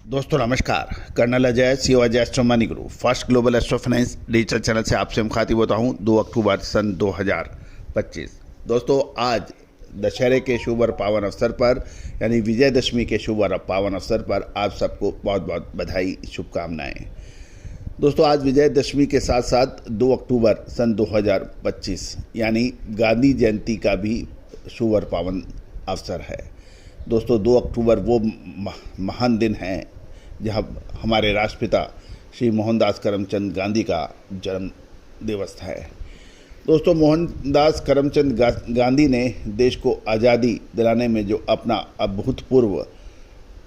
दोस्तों नमस्कार। Colonel Ajay CEO astro money guru first global astro finance digital channel से आपसे मुखातिब होता हूं 2 अक्टूबर सन 2025। दोस्तों आज दशहरे के शुभ और पावन अवसर पर यानी विजयदशमी के शुभ और पावन अवसर पर आप सबको बहुत बहुत बधाई शुभकामनाएं। दोस्तों आज विजयदशमी के साथ साथ 2 अक्टूबर सन 2025 यानी गांधी जयंती का भी शुभ और पावन अवसर है। दोस्तों 2 अक्टूबर वो महान दिन है जहाँ हमारे राष्ट्रपिता श्री मोहनदास करमचंद गांधी का जन्म दिवस है। दोस्तों मोहनदास करमचंद गांधी ने देश को आज़ादी दिलाने में जो अपना अभूतपूर्व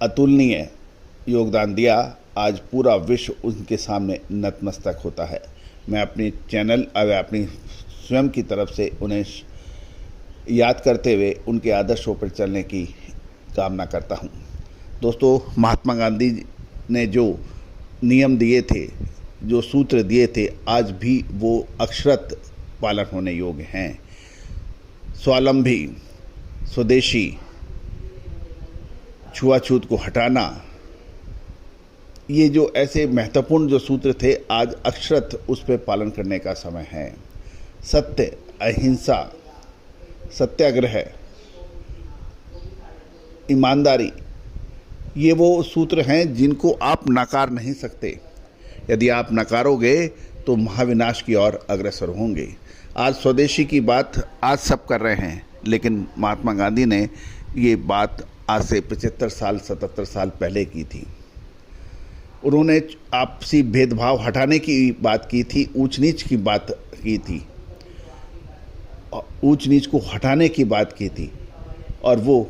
अतुलनीय योगदान दिया, आज पूरा विश्व उनके सामने नतमस्तक होता है। मैं अपनी चैनल और अपनी स्वयं की तरफ से उन्हें याद करते हुए उनके आदर्शों पर चलने की कामना करता हूँ। दोस्तों महात्मा गांधी ने जो नियम दिए थे, जो सूत्र दिए थे, आज भी वो अक्षरत पालन होने योग्य हैं। स्वावलंबी, स्वदेशी, छुआछूत को हटाना, ये जो ऐसे महत्वपूर्ण जो सूत्र थे, आज अक्षरत उस पर पालन करने का समय है। सत्य, अहिंसा, सत्याग्रह, ईमानदारी, ये वो सूत्र हैं जिनको आप नकार नहीं सकते। यदि आप नकारोगे तो महाविनाश की ओर अग्रसर होंगे। आज स्वदेशी की बात आज सब कर रहे हैं, लेकिन महात्मा गांधी ने ये बात आज से 75 साल 77 साल पहले की थी। उन्होंने आपसी भेदभाव हटाने की बात की थी, ऊंच नीच की बात की थी, ऊंच नीच को हटाने की बात की थी। और वो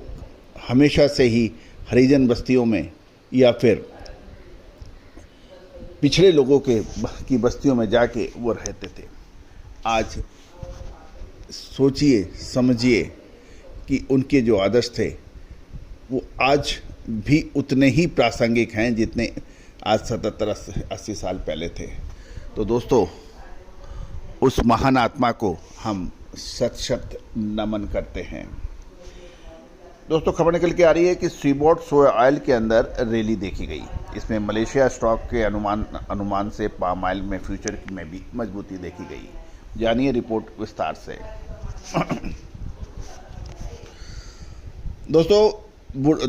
हमेशा से ही हरिजन बस्तियों में या फिर पिछड़े लोगों की बस्तियों में जाके वो रहते थे। आज सोचिए समझिए कि उनके जो आदर्श थे वो आज भी उतने ही प्रासंगिक हैं जितने आज 77-80 साल पहले थे। तो दोस्तों उस महान आत्मा को हम शत शत नमन करते हैं। दोस्तों खबर निकल के आ रही है कि सीबोट सोया ऑयल के अंदर रैली देखी गई। इसमें मलेशिया स्टॉक के अनुमान से पाम ऑयल में फ्यूचर में भी मजबूती देखी गई। जानिए रिपोर्ट विस्तार से। दोस्तों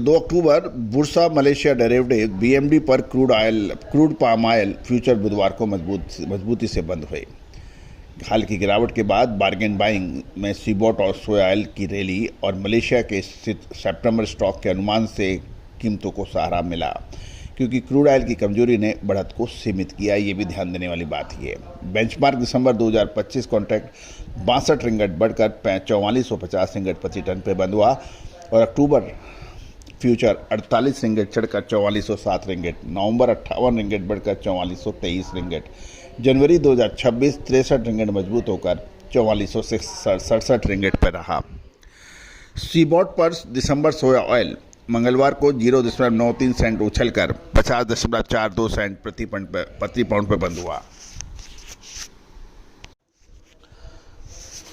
2 अक्टूबर बुर्सा मलेशिया डेरिवेटिव बीएमडी पर क्रूड पाम ऑयल फ्यूचर बुधवार को मजबूती से बंद हुए। हाल की गिरावट के बाद बार्गेन बाइंग में सीबोट और सोया ऑयल की रैली और मलेशिया के सितंबर स्टॉक के अनुमान से कीमतों को सहारा मिला, क्योंकि क्रूड ऑयल की कमजोरी ने बढ़त को सीमित किया। ये भी ध्यान देने वाली बात ही है। बेंचमार्क दिसंबर 2025 कॉन्ट्रैक्ट 62 रिंगट बढ़कर 4450 रिंगट प्रति टन पर बंद हुआ और अक्टूबर फ्यूचर 48 रिंगट चढ़कर 4407 रिंगट, नवंबर 58 रिंगट बढ़कर 4423 रिंगट, जनवरी 2026 63 रिंगट मजबूत होकर 4467 रिंगट पर रहा। सीबोट पर दिसंबर सोया ऑयल मंगलवार को 0.93 सेंट उछलकर 50.42 सेंट प्रति पाउंड पर बंद हुआ।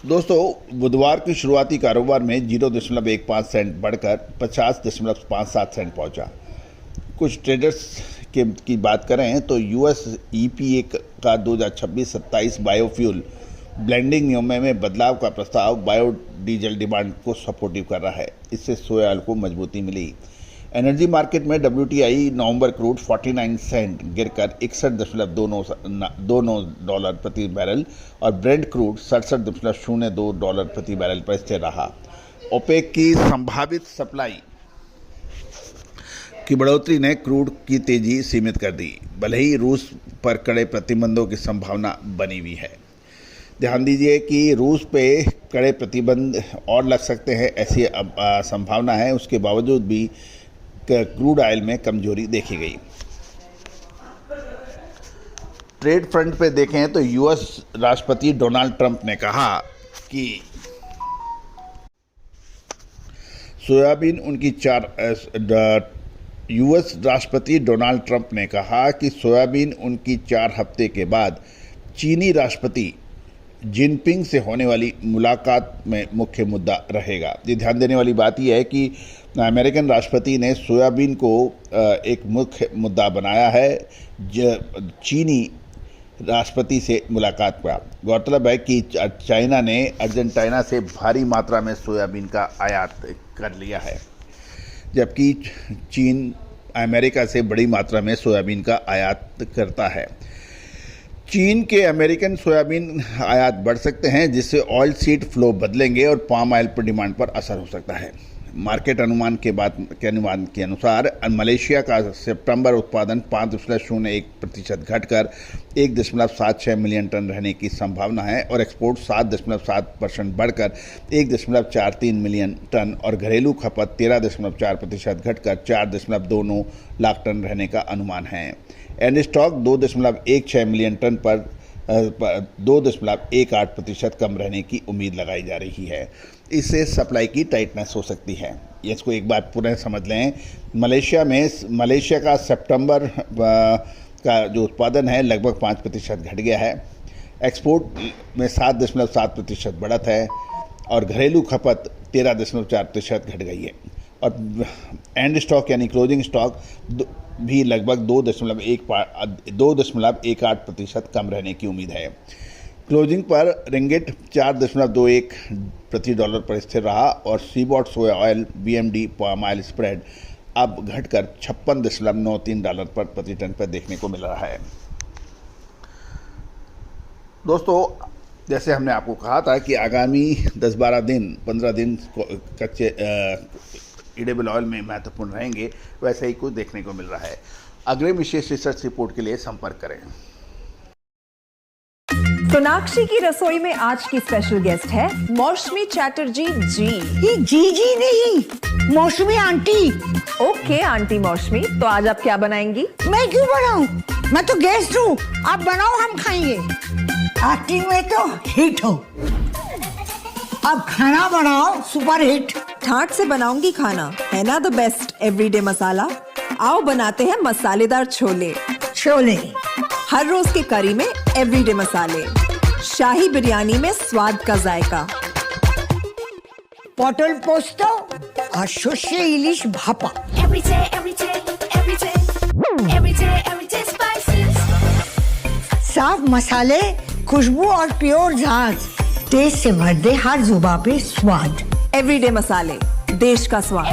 दोस्तों बुधवार की शुरुआती कारोबार में 0.15 सेंट बढ़कर 50.57 सेंट पहुंचा। कुछ ट्रेडर्स की बात करें तो यूएस ईपीए का 2026-27 बायोफ्यूल ब्लेंडिंग नियमों में बदलाव का प्रस्ताव बायोडीजल डिमांड को सपोर्टिव कर रहा है। इससे सोया ऑयल को मजबूती मिली। एनर्जी मार्केट में WTI नवंबर क्रूड 49 सेंट गिरकर 61.29 डॉलर प्रति बैरल और ब्रेंट क्रूड 67.02 डॉलर प्रति बैरल पर स्थिर रहा। ओपेक की संभावित सप्लाई की बढ़ोतरी ने क्रूड की तेजी सीमित कर दी, भले ही रूस पर कड़े प्रतिबंधों की संभावना बनी हुई है। ध्यान दीजिए कि रूस पे कड़े प्रतिबंध और लग सकते हैं, ऐसी संभावना है। उसके बावजूद भी क्रूड ऑयल में कमजोरी देखी गई। ट्रेड फ्रंट पे देखें तो यूएस राष्ट्रपति डोनाल्ड ट्रंप ने कहा कि यूएस राष्ट्रपति डोनाल्ड ट्रंप ने कहा कि सोयाबीन उनकी 4 हफ्ते के बाद चीनी राष्ट्रपति जिनपिंग से होने वाली मुलाकात में मुख्य मुद्दा रहेगा। ये ध्यान देने वाली बात यह है कि अमेरिकन राष्ट्रपति ने सोयाबीन को एक मुख्य मुद्दा बनाया है चीनी राष्ट्रपति से मुलाकात का। गौरतलब है कि चाइना ने अर्जेंटीना से भारी मात्रा में सोयाबीन का आयात कर लिया है, जबकि चीन अमेरिका से बड़ी मात्रा में सोयाबीन का आयात करता है। चीन के अमेरिकन सोयाबीन आयात बढ़ सकते हैं, जिससे ऑयल सीड फ्लो बदलेंगे और पाम ऑयल पर डिमांड पर असर हो सकता है। मार्केट अनुमान के अनुसार मलेशिया का सितंबर उत्पादन 5.01% घटकर 1.76 मिलियन टन रहने की संभावना है और एक्सपोर्ट 7.7% बढ़कर 1.43 मिलियन टन और घरेलू खपत 13.4% घटकर 4.29 लाख टन रहने का अनुमान है। एंड स्टॉक 2.16 मिलियन टन पर 2.18% कम रहने की उम्मीद लगाई जा रही है। इससे सप्लाई की टाइटनेस हो सकती है। इसको एक बार पुनः समझ लें, मलेशिया का सितंबर का जो उत्पादन है लगभग 5% घट गया है, एक्सपोर्ट में 7.7% बढ़त है और घरेलू खपत 13.4% घट गई है और एंड स्टॉक यानी क्लोजिंग स्टॉक भी लगभग 2.18% कम रहने की उम्मीद है। क्लोजिंग पर रिंगिट 4.21 प्रति डॉलर पर स्थिर रहा और CBOT soya oil BMD palm oil spread अब घटकर 56.93 डॉलर पर प्रति टन पर देखने को मिल रहा है। दोस्तों, जैसे हमने आपको कहा था कि आगामी 10-12 दिन 15 दिन कच्चे एडिबल ऑयल में महत्वपूर्ण रहेंगे, वैसे ही कुछ देखने को मिल रहा है। अगले विशेष रिसर्च रिपोर्ट के लिए संपर्क करें। सोनाक्षी की रसोई में आज की स्पेशल गेस्ट है मौसमी चैटर्जी जी। ये जी नहीं, मौसमी आंटी। ओके आंटी मौसमी, तो आज आप क्या बनाएंगी? मैं क्यों बनाऊं? मैं तो गेस्ट हूँ, आप बनाओ, हम खाएंगे। एक्टिंग में तो हिट हो, अब खाना बनाओ सुपर हिट। ठाट से बनाऊंगी खाना, है ना द बेस्ट एवरीडे मसाला। आओ बनाते हैं मसालेदार छोले। छोले हर रोज की करी में एवरीडे मसाले, शाही बिरयानी में स्वाद का जायका। पटल पोस्तो और शुष्य इलिश भापा। साफ मसाले, खुशबू और प्योर झांझ, टेस्ट से भर दे हर जुबान पे स्वाद। एवरीडे मसाले, देश का स्वाद।